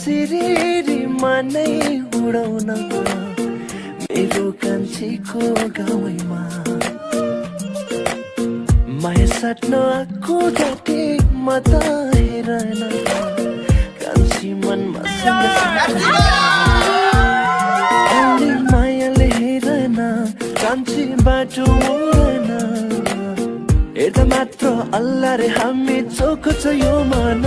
सिरिरीमा नै उडाउन मेरो कान्छीको गाउँमा माया साट्न आएको घाटे म त हेरन कान्छी मनमा औली मायाले हेरन कान्छी बाटो उडन हेर्दा मात्र अल्लाह रे हामी चोखो छ यो मन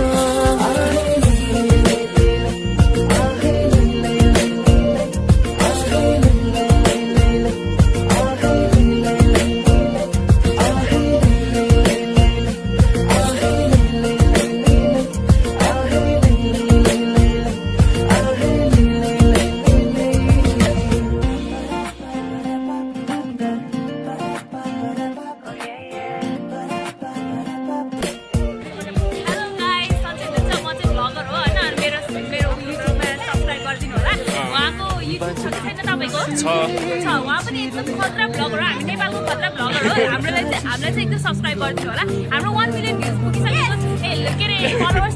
उहाँ पनि एकदम खतरा भ्लगर हो हामी नेपालको खतरा भ्लगर हो हामीलाई चाहिँ एकदम सब्सक्राइब गरिदिनु होला हाम्रो 1 मिलियन भ्युज पुगिसकेको छ के अरे फलोवर्स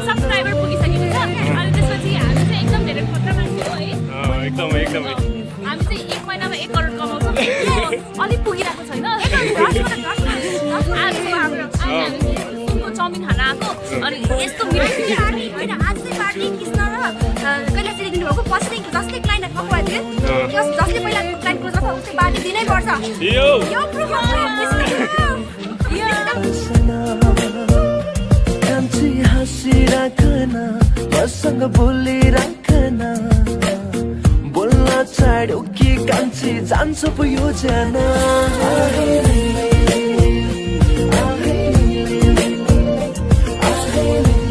सब्सक्राइबर पुगिसकेको छ अनि त्यसपछि हामी चाहिँ एकदम धेरै खतरा मान्छे हो है एकदम हामी चाहिँ 1 महिनामा 1 करोड कमाउँछौँ अलिक पुगिरहेको छैन चाउमिन खान आएको अनि यस्तो मिठो होइन आज चाहिँ पार्टी कृष्ण र कैलाशले दिनुभएको पछि जसले क्लाइन्ट पकाएको थियो जसले पहिला क्लाइन्ट खोज्छ उसले पार्टी दिनै पर्छ कान्छी हाँसिराखन मसँग बोलिराखन बोल्न छाड्यो कि कान्छी जान्छ पो यो जान